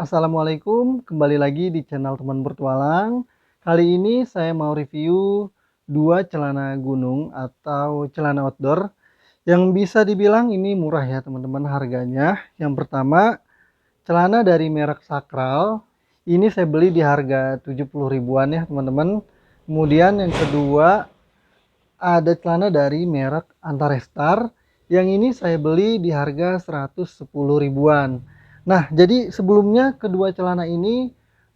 Assalamualaikum, kembali lagi di channel Teman Bertualang. Kali ini saya mau review dua celana gunung atau celana outdoor yang bisa dibilang ini murah ya teman-teman harganya. Yang pertama, celana dari merek Sakral. Ini saya beli di harga 70 ribuan ya teman-teman. Kemudian yang kedua, ada celana dari merek Antarestar. Yang ini saya beli di harga 110 ribuan. Nah, jadi sebelumnya kedua celana ini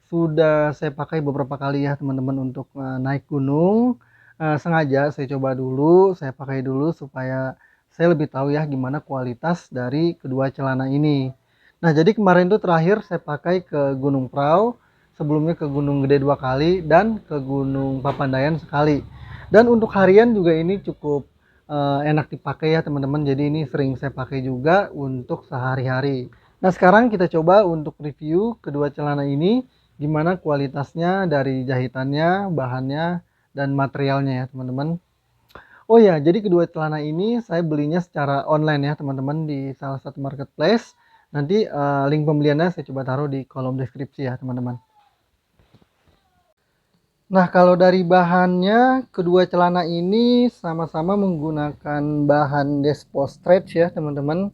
sudah saya pakai beberapa kali ya teman-teman untuk naik gunung. Sengaja saya coba dulu, saya pakai dulu supaya saya lebih tahu ya gimana kualitas dari kedua celana ini. Nah, jadi kemarin tuh terakhir saya pakai ke Gunung Prau, sebelumnya ke Gunung Gede 2 kali dan ke Gunung Papandayan sekali. Dan untuk harian juga ini cukup enak dipakai ya teman-teman. Jadi ini sering saya pakai juga untuk sehari-hari. Nah, sekarang kita coba untuk review kedua celana ini, gimana kualitasnya dari jahitannya, bahannya, dan materialnya ya teman-teman. Oh ya, jadi kedua celana ini saya belinya secara online ya teman-teman di salah satu marketplace. Nanti link pembeliannya saya coba taruh di kolom deskripsi ya teman-teman. Nah, kalau dari bahannya, kedua celana ini sama-sama menggunakan bahan Despo Stretch ya teman-teman.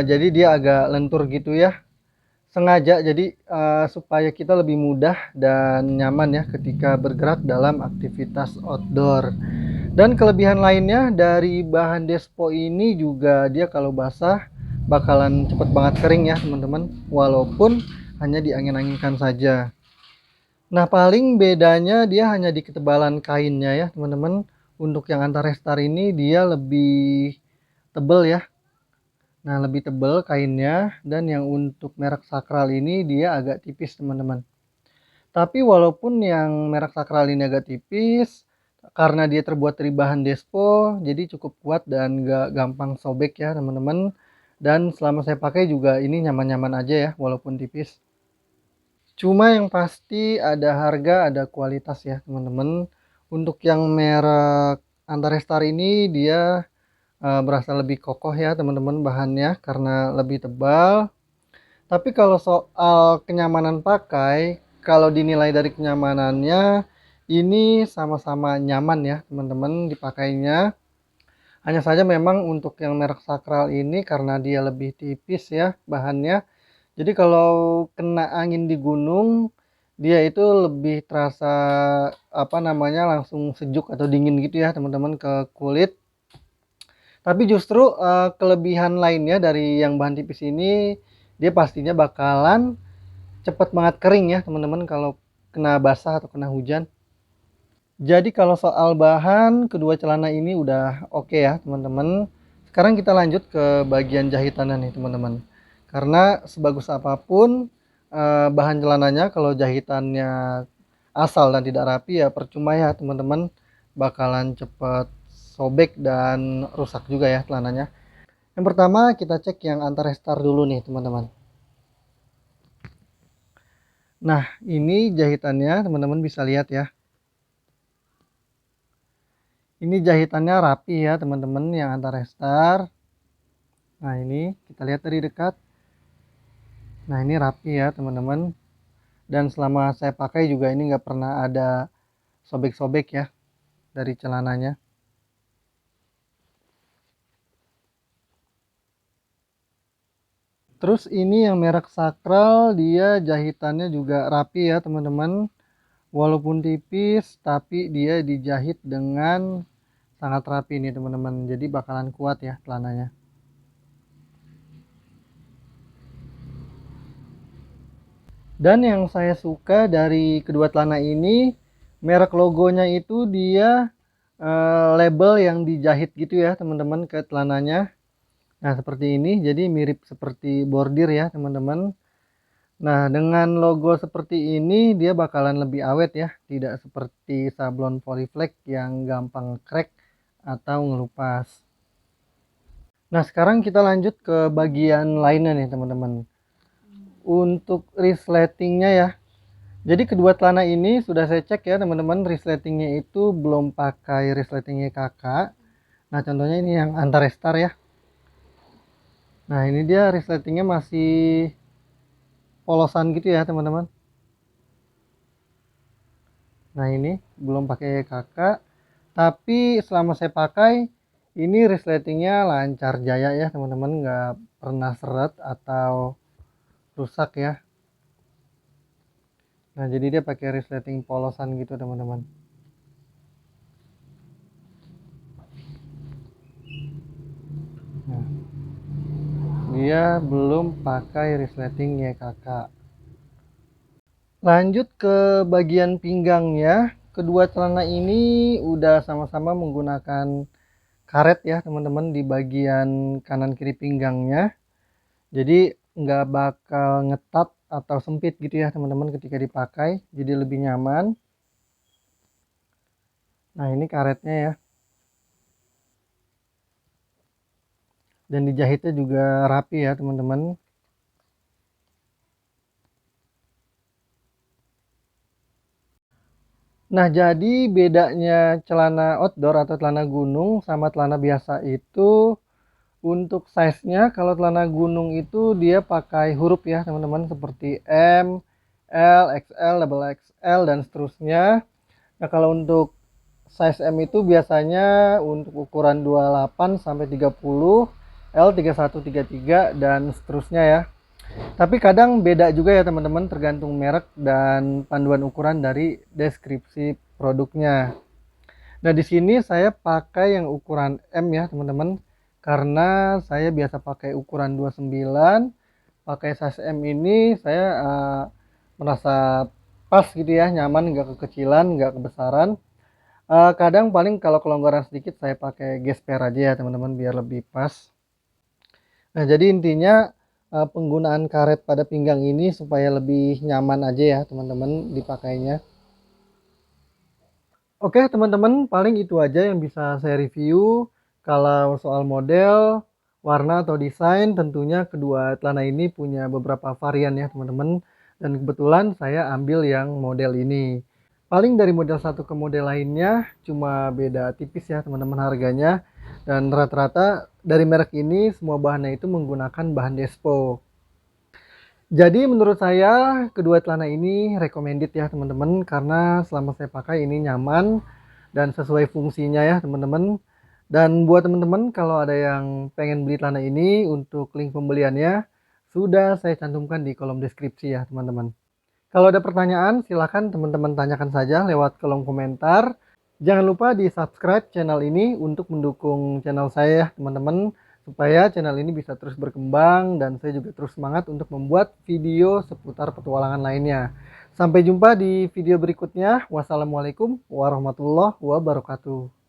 Jadi dia agak lentur gitu ya. Sengaja jadi supaya kita lebih mudah dan nyaman ya ketika bergerak dalam aktivitas outdoor. Dan kelebihan lainnya dari bahan Despo ini juga dia kalau basah bakalan cepet banget kering ya teman-teman. Walaupun hanya diangin-anginkan saja. Nah, paling bedanya dia hanya di ketebalan kainnya ya, teman-teman. Untuk yang Antarestar ini dia lebih tebal ya. Nah, lebih tebal kainnya dan yang untuk merek Sakral ini dia agak tipis, teman-teman. Tapi walaupun yang merek Sakral ini agak tipis, karena dia terbuat dari bahan Despo, jadi cukup kuat dan gak gampang sobek ya, teman-teman. Dan selama saya pakai juga ini nyaman-nyaman aja ya, walaupun tipis. Cuma yang pasti ada harga, ada kualitas ya teman-teman. Untuk yang merek Antarestar ini dia berasa lebih kokoh ya teman-teman bahannya karena lebih tebal. Tapi kalau soal kenyamanan pakai, kalau dinilai dari kenyamanannya ini sama-sama nyaman ya teman-teman dipakainya. Hanya saja memang untuk yang merek Sakral ini karena dia lebih tipis ya bahannya. Jadi kalau kena angin di gunung, dia itu lebih terasa apa namanya langsung sejuk atau dingin gitu ya teman-teman ke kulit. Tapi justru kelebihan lainnya dari yang bahan tipis ini, dia pastinya bakalan cepet banget kering ya teman-teman kalau kena basah atau kena hujan. Jadi kalau soal bahan, kedua celana ini udah oke ya teman-teman. Sekarang kita lanjut ke bagian jahitannya nih teman-teman. Karena sebagus apapun bahan celananya, kalau jahitannya asal dan tidak rapi ya percuma ya teman-teman. Bakalan cepet sobek dan rusak juga ya celananya. Yang pertama kita cek yang Antarestar dulu nih teman-teman. Nah, ini jahitannya teman-teman bisa lihat ya. Ini jahitannya rapi ya teman-teman yang Antarestar. Nah, ini kita lihat dari dekat. Nah, ini rapi ya teman-teman. Dan selama saya pakai juga ini nggak pernah ada sobek-sobek ya dari celananya. Terus ini yang merek Sakral, dia jahitannya juga rapi ya teman-teman. Walaupun tipis tapi dia dijahit dengan sangat rapi nih teman-teman. Jadi bakalan kuat ya celananya. Dan yang saya suka dari kedua celana ini, merek logonya itu dia label yang dijahit gitu ya teman-teman ke celananya. Nah, seperti ini, jadi mirip seperti bordir ya teman-teman. Nah, dengan logo seperti ini dia bakalan lebih awet ya, tidak seperti sablon polyflex yang gampang crack atau ngelupas. Nah, sekarang kita lanjut ke bagian lainnya nih teman-teman. Untuk resletingnya ya, jadi kedua celana ini sudah saya cek ya teman-teman, resletingnya itu belum pakai resletingnya kakak. Nah, contohnya ini yang Antarestar ya. Nah, ini dia resletingnya masih polosan gitu ya teman-teman. Nah ini belum pakai kakak, tapi selama saya pakai ini resletingnya lancar jaya ya teman-teman, nggak pernah seret atau rusak ya. Nah jadi dia pakai resleting polosan gitu teman-teman. Nah, dia belum pakai resleting YKK. Lanjut ke bagian pinggangnya, kedua celana ini udah sama-sama menggunakan karet ya teman-teman di bagian kanan kiri pinggangnya. Jadi nggak bakal ngetat atau sempit gitu ya teman-teman ketika dipakai, jadi lebih nyaman. Nah ini karetnya ya, dan dijahitnya juga rapi ya teman-teman. Nah jadi bedanya celana outdoor atau celana gunung sama celana biasa itu, untuk size-nya kalau celana gunung itu dia pakai huruf ya teman-teman, seperti M, L, XL, double XL dan seterusnya. Nah kalau untuk size M itu biasanya untuk ukuran 28 sampai 30, L 31, 33 dan seterusnya ya. Tapi kadang beda juga ya teman-teman, tergantung merek dan panduan ukuran dari deskripsi produknya. Nah, di sini saya pakai yang ukuran M ya teman-teman, karena saya biasa pakai ukuran 29. Pakai size M ini saya merasa pas gitu ya, nyaman, nggak kekecilan, nggak kebesaran. Kadang paling kalau kelonggaran sedikit saya pakai gesper aja ya teman-teman, biar lebih pas. Nah jadi intinya penggunaan karet pada pinggang ini supaya lebih nyaman aja ya teman-teman dipakainya. Oke teman-teman, paling itu aja yang bisa saya review. Kalau soal model, warna atau desain, tentunya kedua celana ini punya beberapa varian ya teman-teman. Dan kebetulan saya ambil yang model ini. Paling dari model satu ke model lainnya cuma beda tipis ya teman-teman harganya. Dan rata-rata dari merek ini semua bahannya itu menggunakan bahan Despo. Jadi menurut saya kedua celana ini recommended ya teman-teman, karena selama saya pakai ini nyaman dan sesuai fungsinya ya teman-teman. Dan buat teman-teman kalau ada yang pengen beli celana ini, untuk link pembeliannya sudah saya cantumkan di kolom deskripsi ya teman-teman. Kalau ada pertanyaan silahkan teman-teman tanyakan saja lewat kolom komentar. Jangan lupa di subscribe channel ini untuk mendukung channel saya ya teman-teman, supaya channel ini bisa terus berkembang dan saya juga terus semangat untuk membuat video seputar petualangan lainnya. Sampai jumpa di video berikutnya. Wassalamualaikum warahmatullahi wabarakatuh.